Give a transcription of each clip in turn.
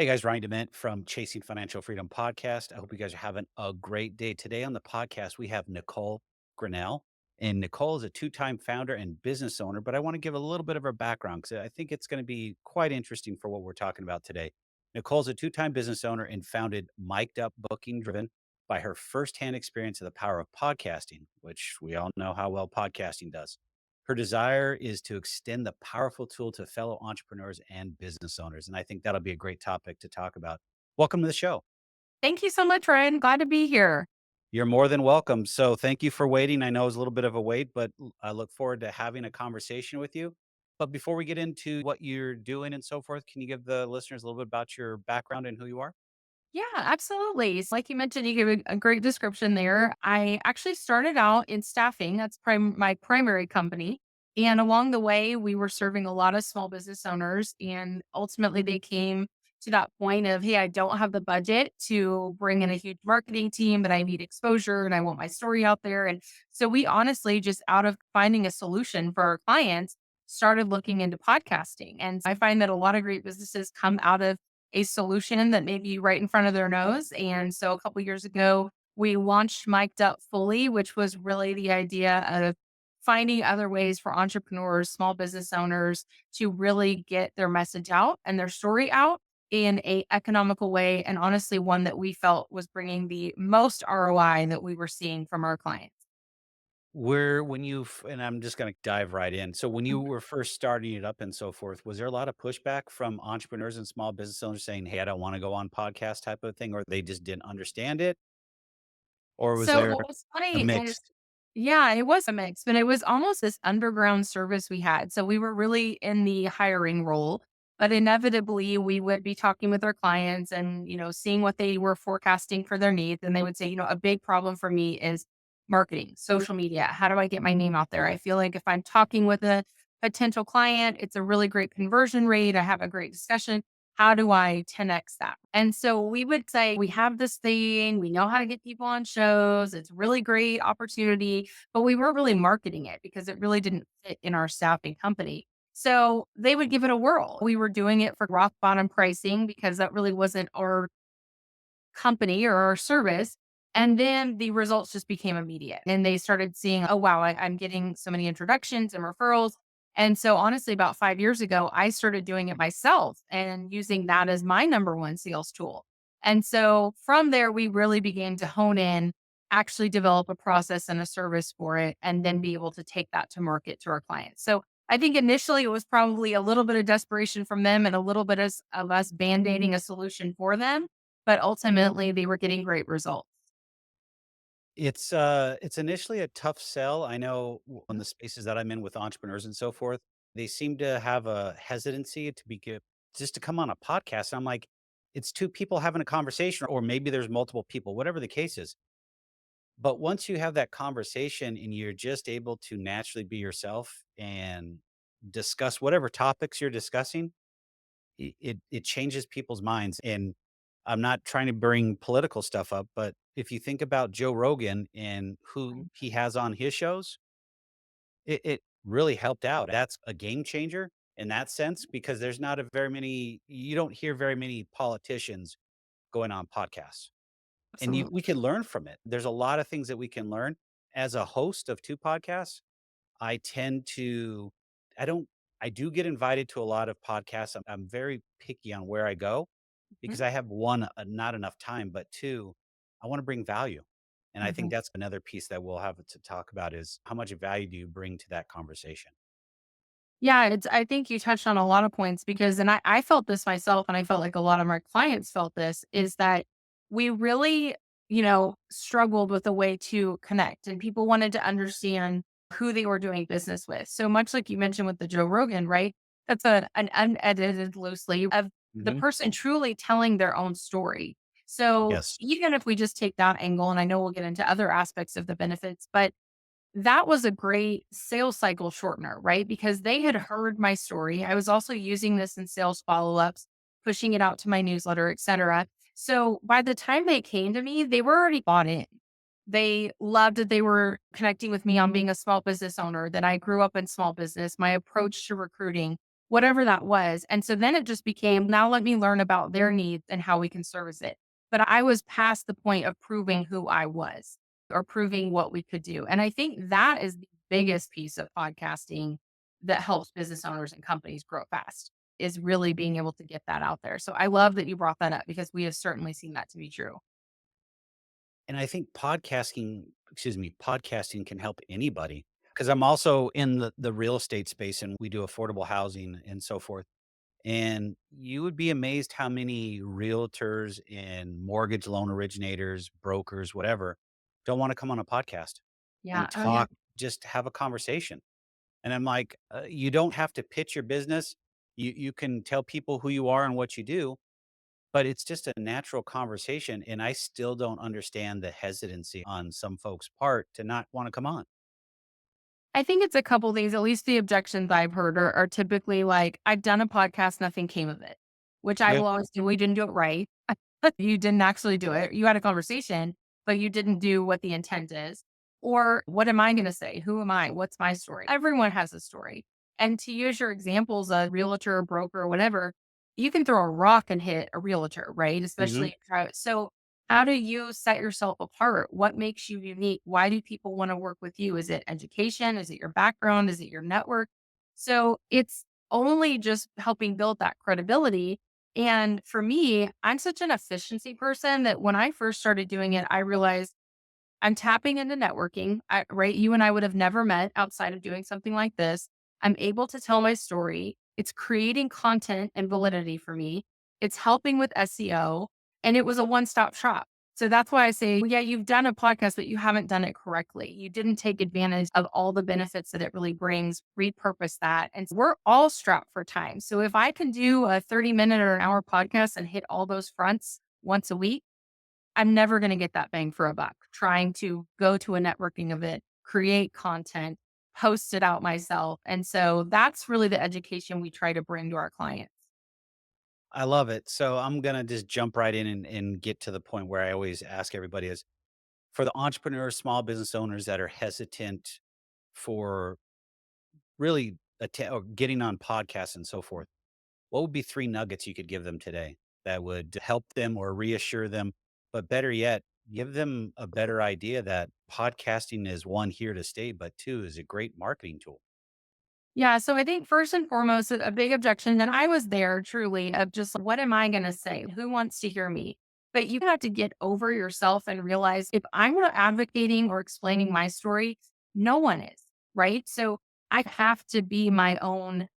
Hey guys, Ryan Dement from Chasing Financial Freedom podcast. I hope you guys are having a great day. Today on the podcast, we have Nicole Grinnell. And Nicole is a two-time founder and business owner, but I want to give a little bit of her background because I think it's going to be quite interesting for what we're talking about today. Nicole's a two-time business owner and founded Mic'd Up Booking, driven by her firsthand experience of the power of podcasting, which we all know how well podcasting does. Her desire is to extend the powerful tool to fellow entrepreneurs and business owners. And I think that'll be a great topic to talk about. Welcome to the show. Thank you so much, Ryan. Glad to be here. You're more than welcome. So thank you for waiting. I know it's a little bit of a wait, but I look forward to having a conversation with you. But before we get into what you're doing and so forth, can you give the listeners a little bit about your background and who you are? Yeah, absolutely. So like you mentioned, you gave a great description there. I actually started out in staffing. That's my primary company. And along the way, we were serving a lot of small business owners. And ultimately, they came to that point of, hey, I don't have the budget to bring in a huge marketing team, but I need exposure and I want my story out there. And so we honestly, just out of finding a solution for our clients, started looking into podcasting. And I find that a lot of great businesses come out of a solution that may be right in front of their nose. And so a couple years ago, we launched Mic'd Up Fully, which was really the idea of finding other ways for entrepreneurs, small business owners to really get their message out and their story out in a economical way. And honestly, one that we felt was bringing the most ROI that we were seeing from our clients. And I'm just going to dive right in. So when you were first starting it up and so forth, was there a lot of pushback from entrepreneurs and small business owners saying, hey, I don't want to go on podcast type of thing, or they just didn't understand it? Or was So there what was a funny mix? is, yeah, it was a mix, but it was almost this underground service we had. So we were really in the hiring role, but inevitably we would be talking with our clients and, seeing what they were forecasting for their needs. And they would say, a big problem for me is marketing, social media. How do I get my name out there? I feel like if I'm talking with a potential client, it's a really great conversion rate. I have a great discussion. How do I 10x that? And so we would say, we have this thing, we know how to get people on shows. It's really great opportunity, but we weren't really marketing it because it really didn't fit in our staffing company. So they would give it a whirl. We were doing it for rock bottom pricing because that really wasn't our company or our service. And then the results just became immediate. And they started seeing, oh, wow, I'm getting so many introductions and referrals. And so, honestly, about 5 years ago, I started doing it myself and using that as my number one sales tool. And so, from there, we really began to hone in, actually develop a process and a service for it, and then be able to take that to market to our clients. So, I think initially it was probably a little bit of desperation from them and a little bit of us band aiding a solution for them, but ultimately they were getting great results. It's initially a tough sell. I know in Mhm. the spaces that I'm in with entrepreneurs and so forth, they seem to have a hesitancy to be just to come on a podcast. I'm like, it's two people having a conversation, or maybe there's multiple people, whatever the case is. But once you have that conversation and you're just able to naturally be yourself and discuss whatever topics you're discussing, it changes people's minds. And I'm not trying to bring political stuff up, but if you think about Joe Rogan and who he has on his shows, it really helped out. That's a game changer in that sense because there's not a very many you don't hear very many politicians going on podcasts. And we Absolutely. can learn from it. There's a lot of things that we can learn. As a host of 2 podcasts, I tend to I don't I do get invited to a lot of podcasts. I'm very picky on where I go because Mhm. I have 1, not enough time, but 2, I wanna bring value. And I think Mhm. that's another piece that we'll have to talk about is how much value do you bring to that conversation? Yeah, I think you touched on a lot of points because, and I felt this myself, and I felt like a lot of my clients felt this, is that we really, struggled with a way to connect and people wanted to understand who they were doing business with. So much like you mentioned with the Joe Rogan, right? That's an unedited loosely of the Mhm. person truly telling their own story. So Yes. even if we just take that angle, and I know we'll get into other aspects of the benefits, but that was a great sales cycle shortener, right? Because they had heard my story. I was also using this in sales follow-ups, pushing it out to my newsletter, etc. So by the time they came to me, they were already bought in. They loved that they were connecting with me on being a small business owner, that I grew up in small business, my approach to recruiting, whatever that was. And so then it just became, now let me learn about their needs and how we can service it. But I was past the point of proving who I was or proving what we could do. And I think that is the biggest piece of podcasting that helps business owners and companies grow fast, is really being able to get that out there. So I love that you brought that up because we have certainly seen that to be true. And I think podcasting can help anybody because I'm also in the real estate space and we do affordable housing and so forth. And you would be amazed how many realtors and mortgage loan originators, brokers, whatever, don't want to come on a podcast Yeah. and Oh, yeah. talk, just have a conversation. And I'm like, you don't have to pitch your business. You can tell people who you are and what you do, but it's just a natural conversation. And I still don't understand the hesitancy on some folks' part to not want to come on. I think it's a couple things. At least the objections I've heard are typically like, I've done a podcast, nothing came of it, which I Yeah. will always do. We didn't do it right. You didn't actually do it. You had a conversation, but you didn't do what the intent is. Or what am I going to say? Who am I? What's my story? Everyone has a story. And to use your examples, a realtor, broker, whatever, you can throw a rock and hit a realtor, right? Hmm. Especially so how do you set yourself apart? What makes you unique? Why do people want to work with you? Is it education? Is it your background? Is it your network? So it's only just helping build that credibility. And for me, I'm such an efficiency person that when I first started doing it, I realized I'm tapping into networking. Right? You and I would have never met outside of doing something like this. I'm able to tell my story. It's creating content and validity for me. It's helping with SEO. And it was a one stop shop. So that's why I say, well, yeah, you've done a podcast, but you haven't done it correctly. You didn't take advantage of all the benefits that it really brings, repurpose that. And we're all strapped for time. So if I can do a 30-minute or an hour podcast and hit all those fronts once a week, I'm never gonna get that bang for a buck trying to go to a networking event, create content, post it out myself, and so that's really the education we try to bring to our clients. I love it. So I'm going to just jump right in and get to the point where I always ask everybody is for the entrepreneurs, small business owners that are hesitant for really or getting on podcasts and so forth, what would be 3 nuggets you could give them today that would help them or reassure them, but better yet, give them a better idea that podcasting is 1, here to stay, but 2, is a great marketing tool? Yeah, so I think first and foremost, a big objection, and I was there truly of just what am I gonna say? Who wants to hear me? But you have to get over yourself and realize if I'm not advocating or explaining my story, no one is, right? So I have to be my own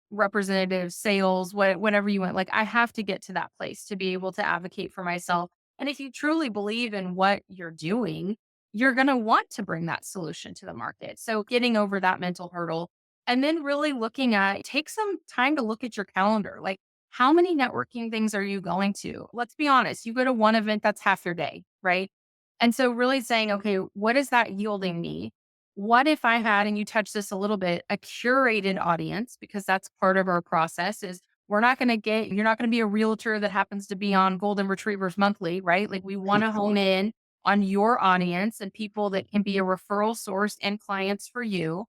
representative, sales, whatever you want. Like I have to get to that place to be able to advocate for myself. And if you truly believe in what you're doing, you're going to want to bring that solution to the market. So getting over that mental hurdle and then really looking at take some time to look at your calendar. Like how many networking things are you going to? Let's be honest, you go to one event that's half your day, right? And so really saying, okay, what is that yielding me? What if I had, and you touched this a little bit, a curated audience, because that's part of our process is we're not going to get, you're not going to be a realtor that happens to be on Golden Retrievers Monthly, right? Like we want to hone in on your audience and people that can be a referral source and clients for you.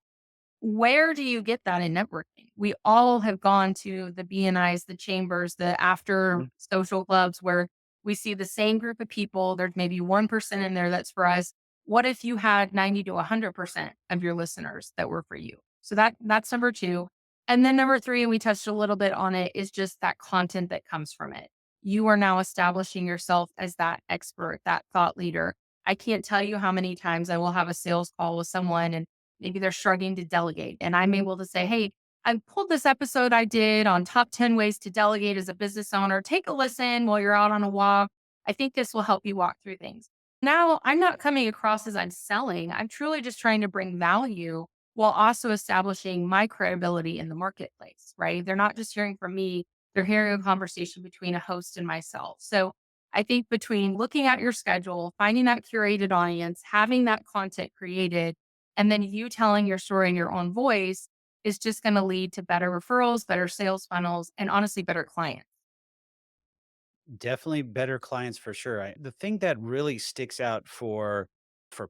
Where do you get that in networking? We all have gone to the BNIs, the chambers, the after social clubs where we see the same group of people. There's maybe 1% in there that's for us. What if you had 90 to 100% of your listeners that were for you? So that's number two. And then number three, and we touched a little bit on it, is just that content that comes from it. You are now establishing yourself as that expert, that thought leader. I can't tell you how many times I will have a sales call with someone and maybe they're struggling to delegate. And I'm able to say, hey, I pulled this episode I did on top 10 ways to delegate as a business owner. Take a listen while you're out on a walk. I think this will help you walk through things. Now, I'm not coming across as I'm selling. I'm truly just trying to bring value while also establishing my credibility in the marketplace, right? They're not just hearing from me, they're hearing a conversation between a host and myself. So I think between looking at your schedule, finding that curated audience, having that content created, and then you telling your story in your own voice is just going to lead to better referrals, better sales funnels, and honestly, better clients. Definitely better clients for sure. The thing that really sticks out for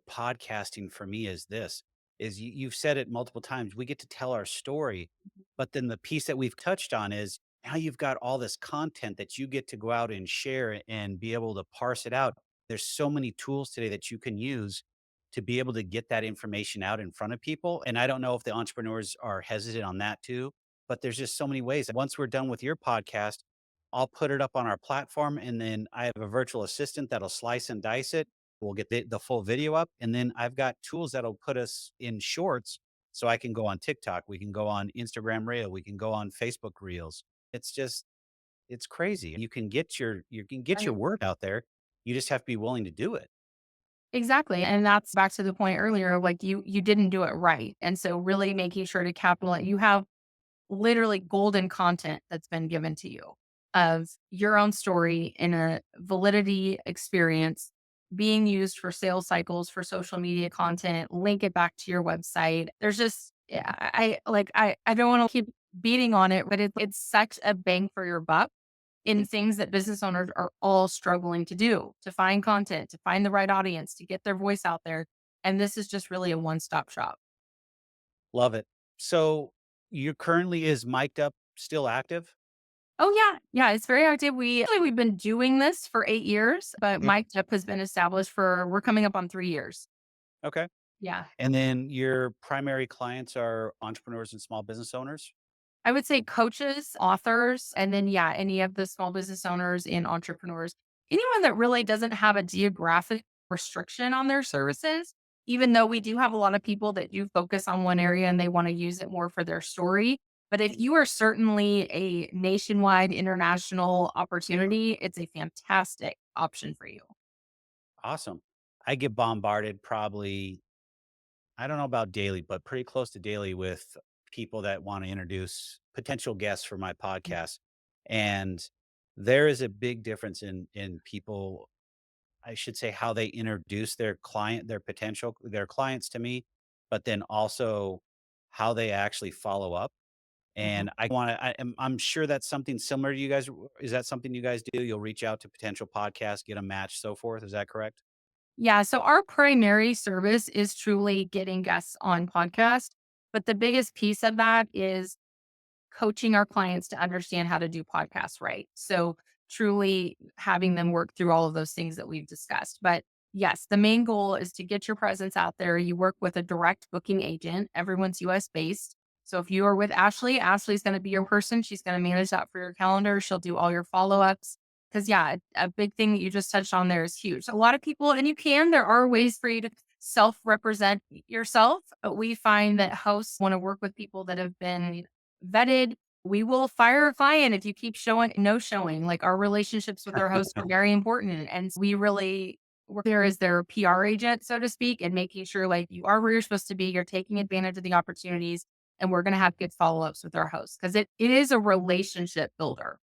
podcasting for me is this. is you've said it multiple times. We get to tell our story, but then the piece that we've touched on is now you've got all this content that you get to go out and share and be able to parse it out. There's so many tools today that you can use to be able to get that information out in front of people. And I don't know if the entrepreneurs are hesitant on that too, but there's just so many ways. Once we're done with your podcast, I'll put it up on our platform, and then I have a virtual assistant that'll slice and dice it. We'll get the full video up, and then I've got tools that'll put us in shorts so I can go on TikTok, we can go on Instagram Reel, we can go on Facebook Reels. It's just it's crazy. You can get your Right. word out there. You just have to be willing to do it. Exactly. And that's back to the point earlier, like you didn't do it right. And so really making sure to capitalize, you have literally golden content that's been given to you of your own story in a validity experience being used for sales cycles, for social media content, link it back to your website. There's just yeah, I don't want to keep beating on it, but it's such a bang for your buck in things that business owners are all struggling to do, to find content, to find the right audience, to get their voice out there. And this is just really a one-stop shop. Love it. So, you currently is mic'd up still active? Oh, yeah. Yeah, it's very active. We've been doing this for 8 years, but Mhm. Mike Up has been established for we're coming up on 3 years. Okay. Yeah. And then your primary clients are entrepreneurs and small business owners? I would say coaches, authors, and then, yeah, any of the small business owners and entrepreneurs. Anyone that really doesn't have a geographic restriction on their services, even though we do have a lot of people that do focus on one area and they wanna use it more for their story. But if you are certainly a nationwide, international opportunity, it's a fantastic option for you. Awesome. I get bombarded probably, I don't know about daily, but pretty close to daily with people that want to introduce potential guests for my podcast. And there is a big difference in people, I should say, how they introduce their clients to me, but then also how they actually follow up. Mhm. And I'm sure that's something similar to you guys. Is that something you guys do? You'll reach out to potential podcasts, get a match, so forth. Is that correct? Yeah, so our primary service is truly getting guests on podcast, but the biggest piece of that is coaching our clients to understand how to do podcasts right. So truly having them work through all of those things that we've discussed. But yes, the main goal is to get your presence out there. You work with a direct booking agent. Everyone's US based. So if you are with Ashley, Ashley's going to be your person. She's going to manage that for your calendar. She'll do all your follow ups. Because, yeah, a big thing that you just touched on there is huge. A lot of people, and there are ways for you to self represent yourself. But we find that hosts want to work with people that have been vetted. We will fire a client if you keep showing no showing. Like our relationships with our hosts are very important. And we really work there as their PR agent, so to speak, and making sure like you are where you're supposed to be, you're taking advantage of the opportunities, and we're gonna have good follow-ups with our hosts because it is a relationship builder.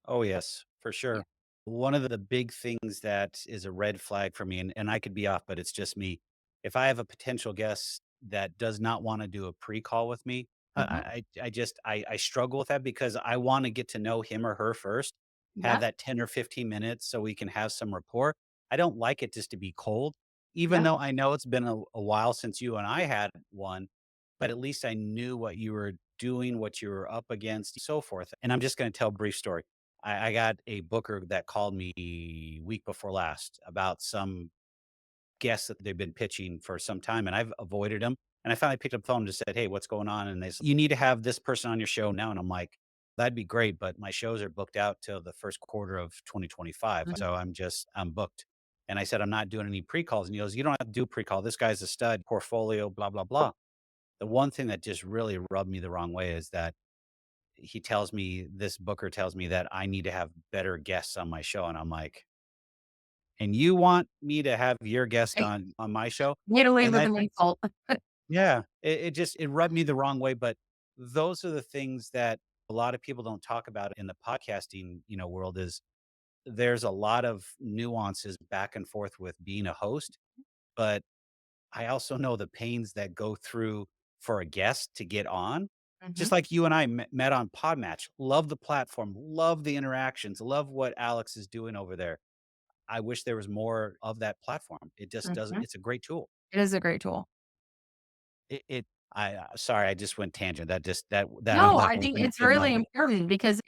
Oh, yes, for Yeah. sure. One of the big things that is a red flag for me, and I could be off, but it's just me. If I have a potential guest that does not want to do a pre-call with me, Mhm. I struggle with that because I want to get to know him or her first, have Yep. that 10 or 15 minutes so we can have some rapport. I don't like it just to be cold, even Yep. though I know it's been a while since you and I had one, but at least I knew what you were doing, what you were up against, so forth. And I'm just going to tell a brief story. I got a booker that called me week before last about some guests that they've been pitching for some time, and I've avoided them. And I finally picked up the phone and just said, "Hey, what's going on?" And they said, "You need to have this person on your show now." And I'm like, "That'd be great, but my shows are booked out till the first quarter of 2025, Mhm. so I'm booked." And I said, "I'm not doing any pre-calls." And he goes, "You don't have to do pre-call. This guy's a stud, portfolio, blah blah blah." The one thing that just really rubbed me the wrong way is that this booker tells me that I need to have better guests on my show, and I'm like, "And you want me to have your guest Hey, on my show?" get away And with that an insult. yeah, it rubbed me the wrong way, but those are the things that a lot of people don't talk about in the podcasting, world is there's a lot of nuances back and forth with being a host, but I also know the pains that go through for a guest to get on. Mhm. Just like you and I met on Podmatch. Love the platform, love the interactions, love what Alex is doing over there. I wish there was more of that platform. It just doesn't Mhm. it's a great tool. It is a great tool. it I sorry, I just went tangent. That I'm No, not I gonna think keep it's in really mind. important because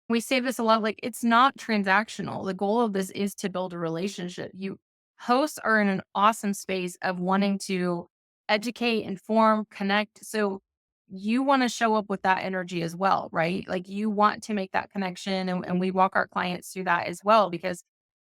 we say this a lot, like, it's not transactional. The goal of this is to build a relationship. You hosts are in an awesome space of wanting to educate, inform, connect. So you want to show up with that energy as well, right? Like you want to make that connection and we walk our clients through that as well because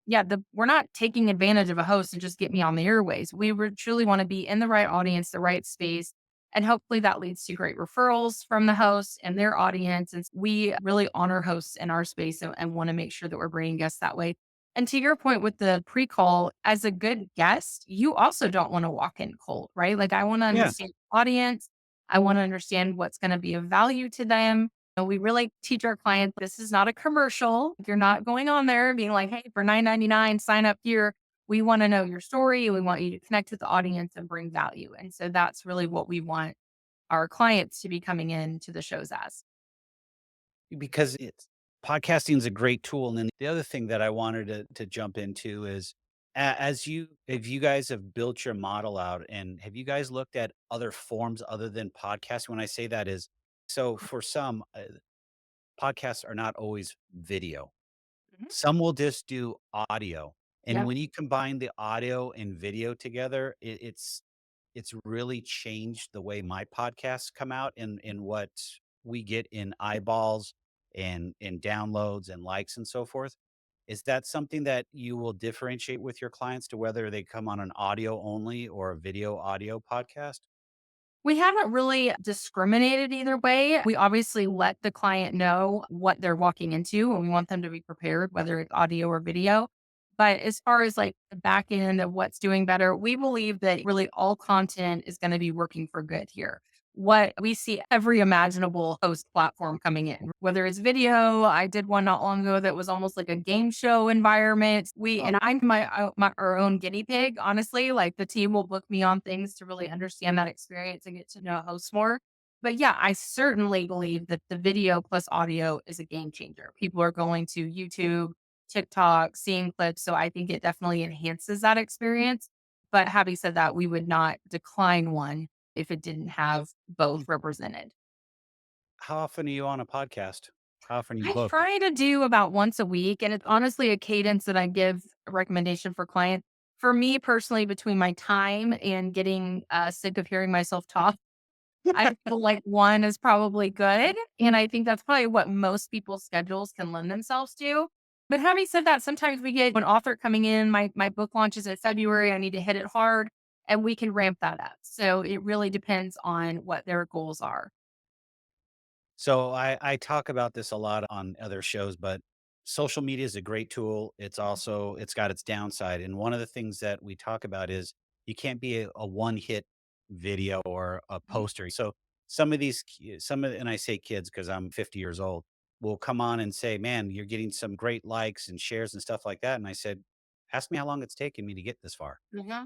yeah, we're not taking advantage of a host and just get me on the airways. We truly want to be in the right audience, the right space, and hopefully that leads to great referrals from the host and their audience. And we really honor hosts in our space and want to make sure that we're bringing guests that way. And to your point with the pre-call, as a good guest, you also don't want to walk in cold, right? Like I want to Yeah. understand the audience. I want to understand what's going to be of value to them. We really teach our clients this is not a commercial. You're not going on there being like, hey, for $9.99, sign up here. We want to know your story. We want you to connect with the audience and bring value. And so that's really what we want our clients to be coming in to the shows as. Because it's podcasting is a great tool, and then the other thing that I wanted to jump into is as you if you guys have built your model out, and have you guys looked at other forms other than podcast? When I say that is, so for some, podcasts are not always video. Mhm. Some will just do audio, and Yep. when you combine the audio and video together, it's really changed the way my podcasts come out and what we get in eyeballs and in downloads and likes and so forth. Is that something that you will differentiate with your clients to whether they come on an audio only or a video audio podcast? We haven't really discriminated either way. We obviously let the client know what they're walking into and we want them to be prepared, whether it's audio or video. But as far as like the back end of what's doing better, we believe that really all content is going to be working for good here. What we see every imaginable host platform coming in, whether it's video. I did one not long ago that was almost like a game show environment. Oh, And I'm our own guinea pig, honestly. Like the team will book me on things to really understand that experience and get to know hosts more. But yeah, I certainly believe that the video plus audio is a game changer. People are going to YouTube, TikTok, seeing clips. So I think it definitely enhances that experience. But having said that, we would not decline one if it didn't have both represented. how often are you on a podcast? How often are you I booked? try to do about once a week, and it's honestly a cadence that I give a recommendation for clients. For me personally, between my time and getting sick of hearing myself talk, I feel like one is probably good. And I think that's probably what most people's schedules can lend themselves to. But having said that, sometimes we get an author coming in, my book launches in February, I need to hit it hard, and we can ramp that up. So it really depends on what their goals are. So I talk about this a lot on other shows, but social media is a great tool. It's got its downside. And one of the things that we talk about is you can't be a one hit video or a Mhm. poster. So some of and I say kids because I'm 50 years old will come on and say, "Man, you're getting some great likes and shares and stuff like that." And I said, "Ask me how long it's taken me to get this far. Mhm.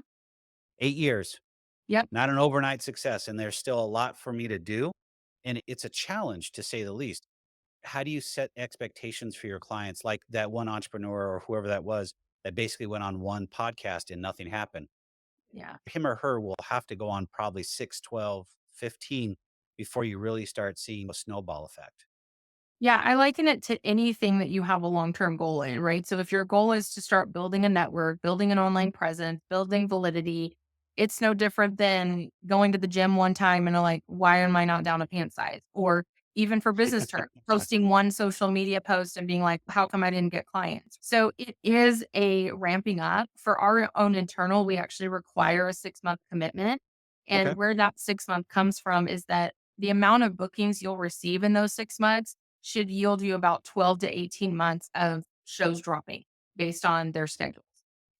8 years, Yep. not an overnight success, and there's still a lot for me to do." And it's a challenge to say the least. How do you set expectations for your clients? Like that one entrepreneur or whoever that was that basically went on one podcast and nothing happened. Yeah. Him or her will have to go on probably 6, 12, 15 before you really start seeing a snowball effect. Yeah, I liken it to anything that you have a long-term goal in, right? So if your goal is to start building a network, building an online presence, building validity, it's no different than going to the gym one time and like, why am I not down a pant size? Or even for business terms, posting one social media post and being like, how come I didn't get clients? So it is a ramping up. For our own internal, we actually require a 6-month commitment. Okay. And where that 6-month comes from is that the amount of bookings you'll receive in those 6 months should yield you about 12 to 18 months of shows dropping based on their schedules.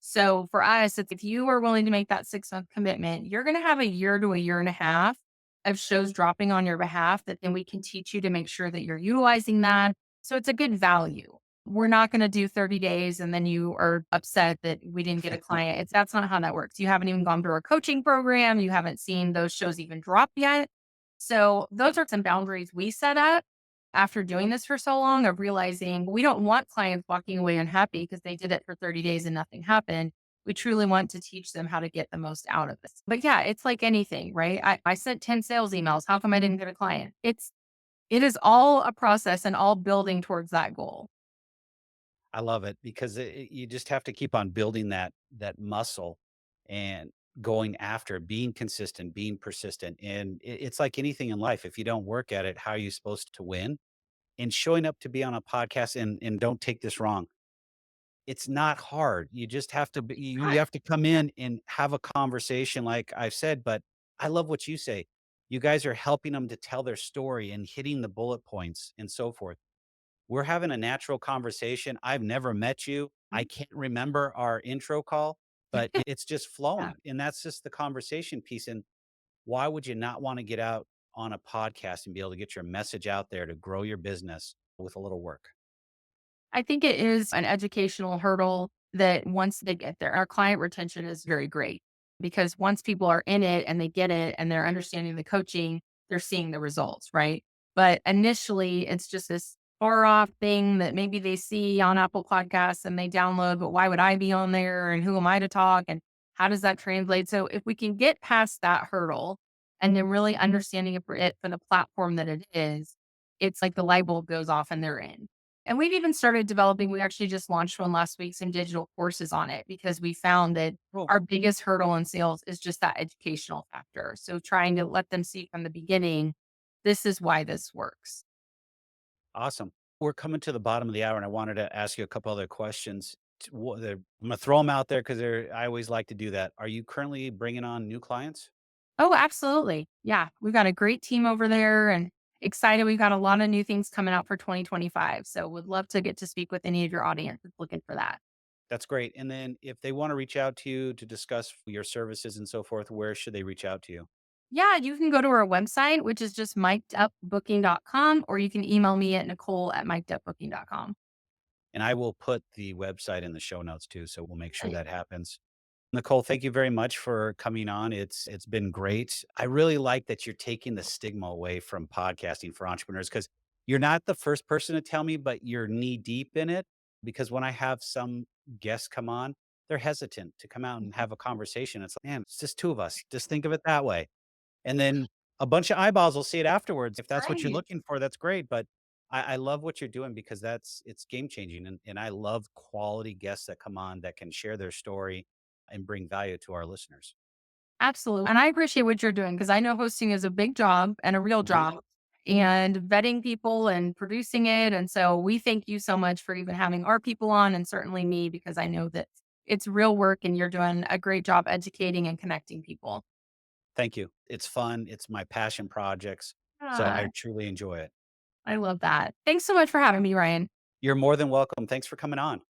So for us, it's if you are willing to make that 6-month commitment, you're going to have a year to a year and a half of shows dropping on your behalf that then we can teach you to make sure that you're utilizing that. So it's a good value. We're not going to do 30 days and then you are upset that we didn't get a client. That's not how that works. You haven't even gone through a coaching program. You haven't seen those shows even drop yet. So those are some boundaries we set up after doing this for so long of realizing we don't want clients walking away unhappy because they did it for 30 days and nothing happened. We truly want to teach them how to get the most out of this. But yeah, it's like anything, right? I sent 10 sales emails. How come I didn't get a client? It is all a process and all building towards that goal. I love it because you just have to keep on building that muscle and going after it, being consistent, being persistent. And it's like anything in life. If you don't work at it, how are you supposed to win? And showing up to be on a podcast, and don't take this wrong, it's not hard. You just have to be, you have to come in and have a conversation, like I've said. But I love what you say. You guys are helping them to tell their story and hitting the bullet points and so forth. We're having a natural conversation. I've never met you. I Mhm. can't remember our intro call, but it's just Yeah. flowing. And that's just the conversation piece. And why would you not want to get out on a podcast and be able to get your message out there to grow your business with a little work? I think it is an educational hurdle that once they get there, our client retention is very great because once people are in it and they get it and they're understanding the coaching, they're seeing the results, right? But initially, it's just this far off thing that maybe they see on Apple Podcasts and they download, but why would I be on there? And who am I to talk? And how does that translate? So, if we can get past that hurdle and then really understanding it for the platform that it is, it's like the light bulb goes off and they're in. And we've even started developing, we actually just launched one last week, some digital courses on it because we found that Cool. our biggest hurdle in sales is just that educational factor. So trying to let them see from the beginning, this is why this works. Awesome. We're coming to the bottom of the hour, and I wanted to ask you a couple other questions. I'm going to throw them out there because I always like to do that. Are you currently bringing on new clients? Oh, absolutely. Yeah. We've got a great team over there and excited. We've got a lot of new things coming out for 2025. So would love to get to speak with any of your audience that's looking for that. That's great. And then if they want to reach out to you to discuss your services and so forth, where should they reach out to you? Yeah, you can go to our website, which is just mikedupbooking.com, or you can email me at Nicole at mikedupbooking.com. And I will put the website in the show notes too, so we'll make sure Right. that happens. Nicole, thank you very much for coming on. It's been great. I really like that you're taking the stigma away from podcasting for entrepreneurs because you're not the first person to tell me, but you're knee deep in it. Because when I have some guests come on, they're hesitant to come out and have a conversation. It's like, man, it's just two of us. Just think of it that way. And then a bunch of eyeballs will see it afterwards. If that's what you're Right. looking for, that's great. But I love what you're doing because it's game changing. And I love quality guests that come on that can share their story and bring value to our listeners. Absolutely. And I appreciate what you're doing because I know hosting is a big job and a real Mhm. job and vetting people and producing it. And so we thank you so much for even having our people on and certainly me because I know that it's real work and you're doing a great job educating and connecting people. Thank you. It's fun. It's my passion projects. So I Ah, truly enjoy it. I love that. Thanks so much for having me, Ryan. You're more than welcome. Thanks for coming on.